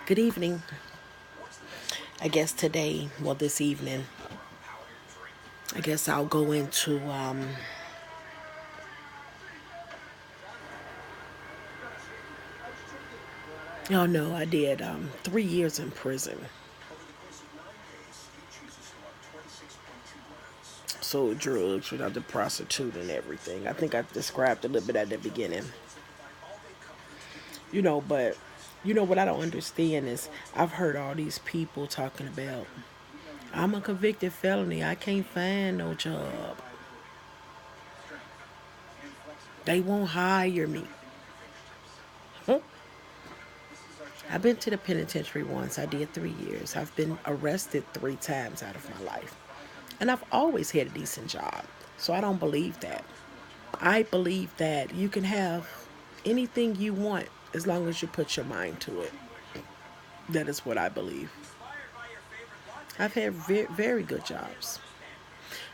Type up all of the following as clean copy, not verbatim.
Good evening. I guess today, well, this evening, I guess I'll go into, y'all know I did 3 years in prison. Sold drugs without the prostitute and everything. I think I described a little bit at the beginning. But what I don't understand is I've heard all these people talking about, I'm a convicted felony. I can't find no job. They won't hire me. Huh? I've been to the penitentiary once. I did 3 years. I've been arrested 3 times out of my life. And I've always had a decent job. So I don't believe that. I believe that you can have anything you want as long as you put your mind to it. That is what I believe. I've had very good jobs.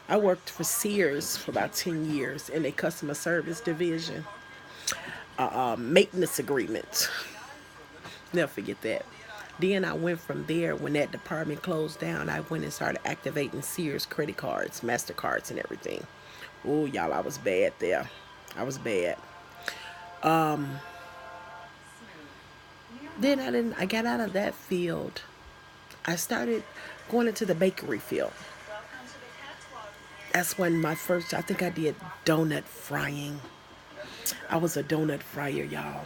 I worked for Sears for about 10 years in a customer service division, maintenance agreements. Never forget that. Then I went from there. When that department closed down, I went and started activating Sears credit cards, MasterCards, and everything. Oh, y'all, I was bad there. I was bad. Then I got out of that field. I started going into the bakery field. That's when I think I did donut frying. I was a donut fryer, y'all.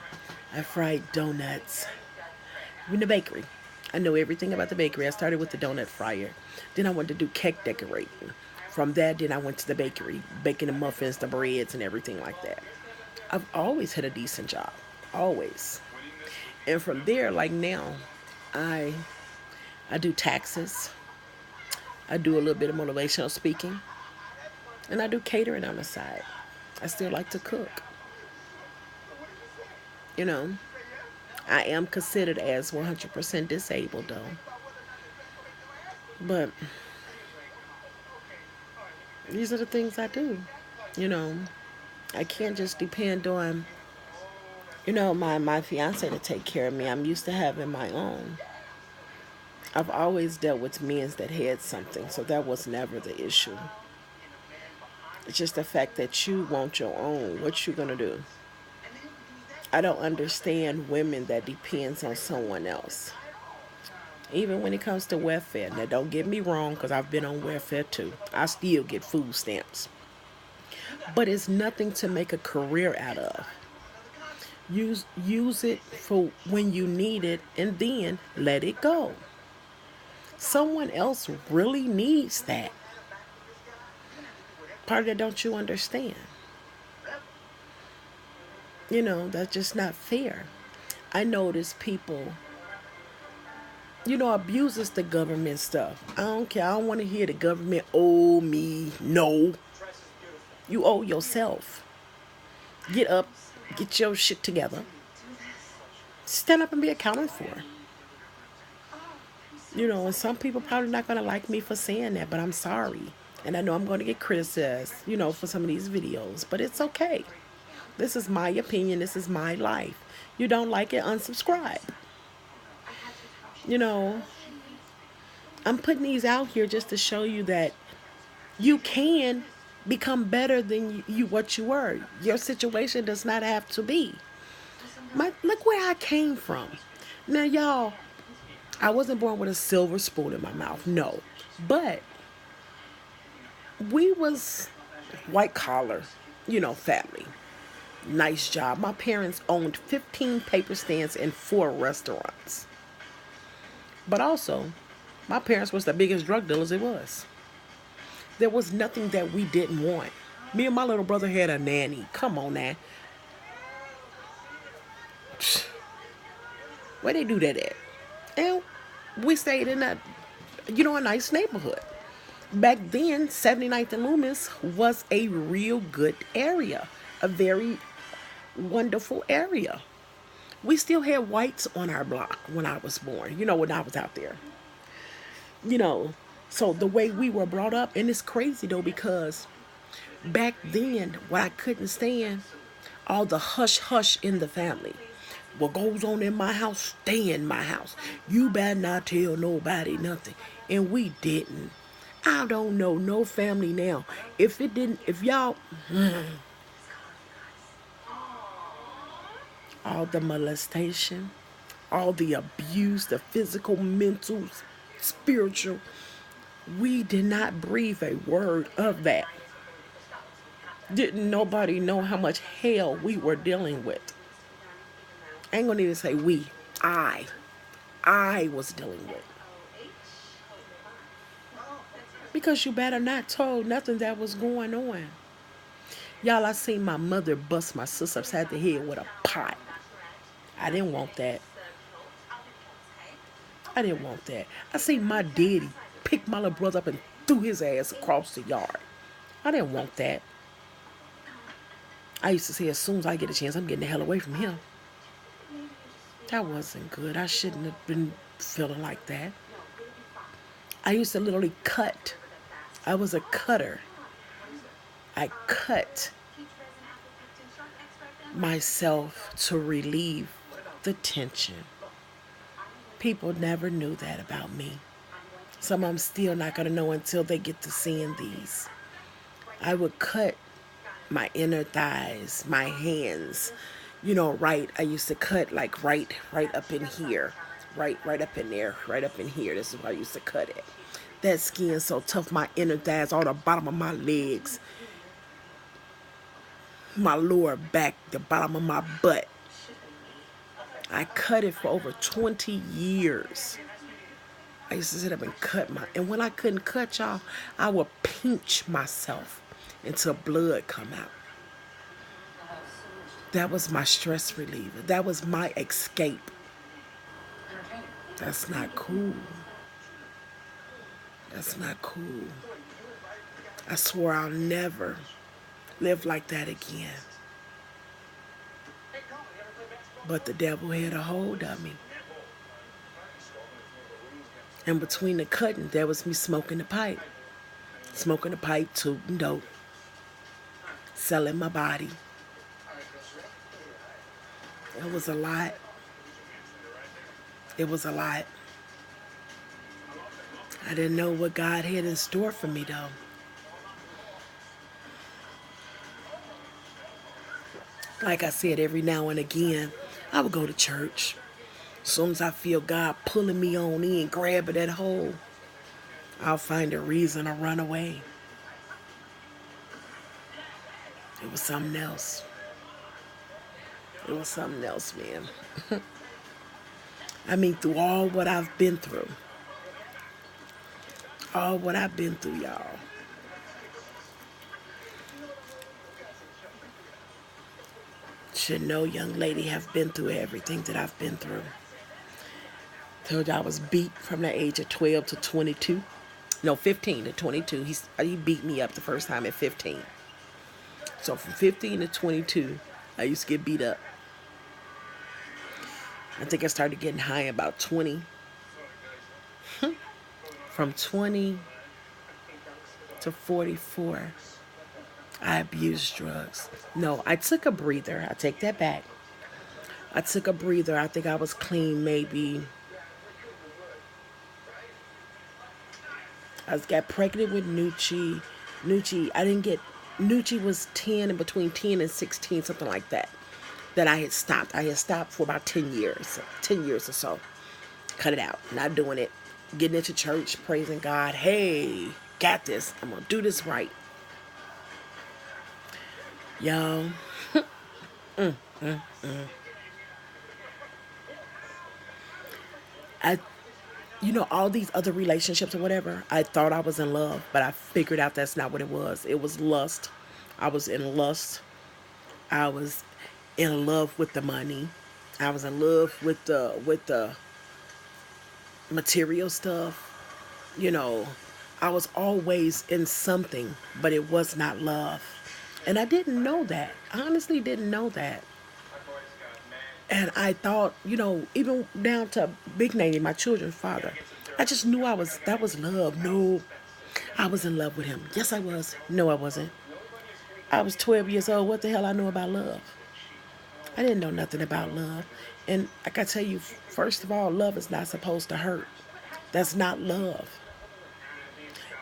I fried donuts in the bakery. I know everything about the bakery. I started with the donut fryer. Then I went to do cake decorating. From that, then I went to the bakery, baking the muffins, the breads, and everything like that. I've always had a decent job. Always. And from there, like now, I I do taxes. I do a little bit of motivational speaking. And I do catering on the side. I still like to cook. You know, I am considered as 100% disabled though. But these are the things I do. You know, I can't just depend on, my fiance to take care of me. I'm used to having my own. I've always dealt with men that had something, so that was never the issue. It's just the fact that you want your own. What you gonna do? I don't understand women that depends on someone else. Even when it comes to welfare. Now, don't get me wrong, because I've been on welfare too. I still get food stamps. But it's nothing to make a career out of. Use it for when you need it and then let it go. Someone else really needs that. Part of that don't you understand? That's just not fair. I notice people, abuses the government stuff. I don't care. I don't want to hear the government owe me. No. You owe yourself. Get up, get your shit together. Stand up and be accounted for. And some people probably not going to like me for saying that, but I'm sorry. And I know I'm going to get criticized, for some of these videos, but it's okay. This is my opinion. This is my life. You don't like it, unsubscribe. You know, I'm putting these out here just to show you that you can become better than what you were. Your situation does not have to be. Look where I came from. Now, y'all, I wasn't born with a silver spoon in my mouth. No. But we was white collar, family. Nice job. My parents owned 15 paper stands and 4 restaurants. But also, my parents was the biggest drug dealers it was. There was nothing that we didn't want. Me and my little brother had a nanny. Come on now. Where they do that at? And we stayed in a nice neighborhood. Back then, 79th and Loomis was a real good area. A very wonderful area. We still had whites on our block when I was born, when I was out there. So the way we were brought up, and it's crazy though, because back then, what I couldn't stand, all the hush hush in the family. What goes on in my house, stay in my house. You better not tell nobody nothing. And we didn't. I don't know no family now. If y'all, all the molestation, all the abuse, the physical, mental, spiritual, we did not breathe a word of that. Didn't nobody know how much hell we were dealing with. I ain't gonna even say we. I. I was dealing with. Because you better not told nothing that was going on. Y'all, I seen my mother bust my sister upside the head with a pot. I didn't want that. I didn't want that. I seen my daddy pick my little brother up and threw his ass across the yard. I didn't want that. I used to say, as soon as I get a chance, I'm getting the hell away from him. That wasn't good. I shouldn't have been feeling like that. I used to literally cut. I was a cutter. I cut myself to relieve the tension. People never knew that about me. Some of them still not going to know until they get to seeing these. I would cut my inner thighs, my hands, right. I used to cut like right up in here, right up in there, right up in here. This is where I used to cut it. That skin so tough, my inner thighs, all the bottom of my legs, my lower back, the bottom of my butt. I cut it for over 20 years. I used to sit up and cut and when I couldn't cut, y'all, I would pinch myself until blood come out. That was my stress reliever. That was my escape. That's not cool. That's not cool. I swore I'll never live like that again. But the devil had a hold of me. And between the cutting, there was me smoking the pipe. Smoking the pipe, tooting dope. Selling my body. It was a lot. It was a lot. I didn't know what God had in store for me, though. Like I said, every now and again, I would go to church. As soon as I feel God pulling me on in, grabbing that hole, I'll find a reason to run away. It was something else. It was something else, man. I mean, through all what I've been through. All what I've been through, y'all. Should no young lady have been through everything that I've been through. Told you I was beat from the age of 12 to 22. No, 15 to 22. He beat me up the first time at 15. So from 15 to 22, I used to get beat up. I think I started getting high about 20. From 20 to 44, I abused drugs. No, I took a breather. I take that back. I took a breather. I think I was clean maybe. I got pregnant with Nucci. Nucci was 10 and between 10 and 16, something like that. That I had stopped. I had stopped for about 10 years. 10 years or so. Cut it out. Not doing it. Getting into church, praising God. Hey, got this. I'm going to do this right. Y'all. All these other relationships or whatever, I thought I was in love, but I figured out that's not what it was. It was lust. I was in lust. I was in love with the money. I was in love with the material stuff. I was always in something, but it was not love. And I didn't know that. I honestly didn't know that. And I thought, even down to Big Nanny, my children's father, I just knew that was love. No, I was in love with him. Yes, I was. No, I wasn't. I was 12 years old. What the hell I knew about love? I didn't know nothing about love. And like I tell you, first of all, love is not supposed to hurt. That's not love.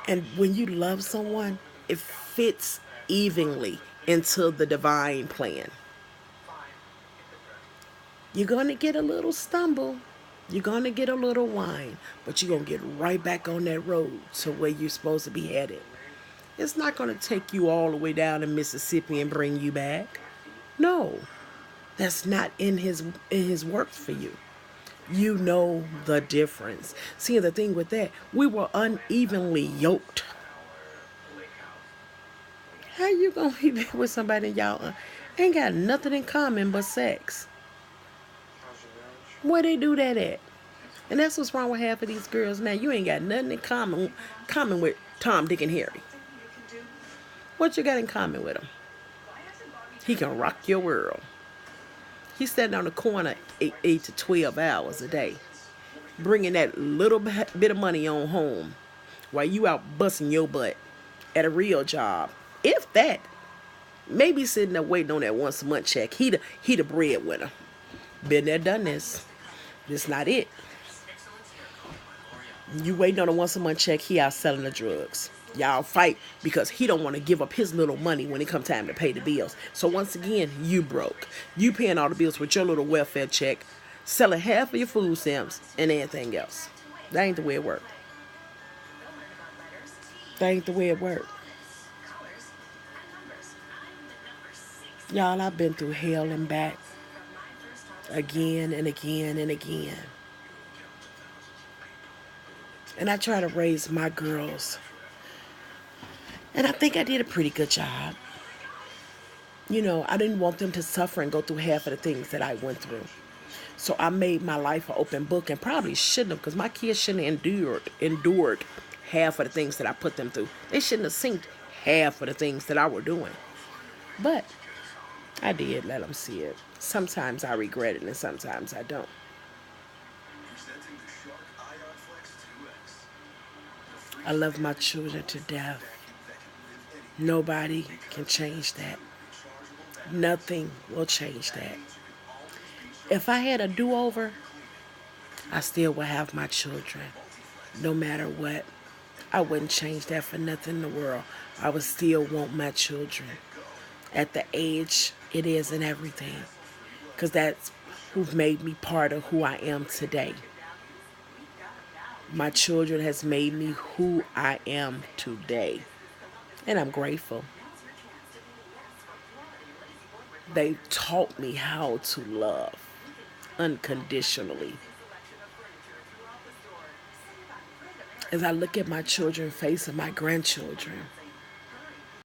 And when you love someone, it fits evenly into the divine plan. You're going to get a little stumble. You're going to get a little whine, but you're going to get right back on that road to where you're supposed to be headed. It's not going to take you all the way down to Mississippi and bring you back. No, that's not in his work for you. You know the difference. See, the thing with that, we were unevenly yoked. How you gonna be with somebody y'all ain't got nothing in common but sex? Where they do that at? And that's what's wrong with half of these girls now. You ain't got nothing in common with Tom, Dick, and Harry. What you got in common with him? He can rock your world. He's standing on the corner 8 to 12 hours a day, bringing that little bit of money on home while you out busting your butt at a real job. If that, maybe sitting there waiting on that once a month check. He the breadwinner. Been there, done this. This not it. You waiting on a once a month check. He out selling the drugs. Y'all fight because he don't want to give up his little money when it come time to pay the bills. So once again, you broke. You paying all the bills with your little welfare check, selling half of your food stamps and anything else. That ain't the way it work. That ain't the way it work. Y'all, I've been through hell and back again and again and again. And I try to raise my girls. And I think I did a pretty good job. I didn't want them to suffer and go through half of the things that I went through. So I made my life an open book, and probably shouldn't have, because my kids shouldn't have endured half of the things that I put them through. They shouldn't have seen half of the things that I were doing. But I did let them see it. Sometimes I regret it, and sometimes I don't. I love my children to death. Nobody can change that. Nothing will change that. If I had a do-over, I still would have my children. No matter what. I wouldn't change that for nothing in the world. I would still want my children. At the age it is and everything. Because that's who've made me part of who I am today. My children has made me who I am today. And I'm grateful. They taught me how to love unconditionally. As I look at my children's face and my grandchildren,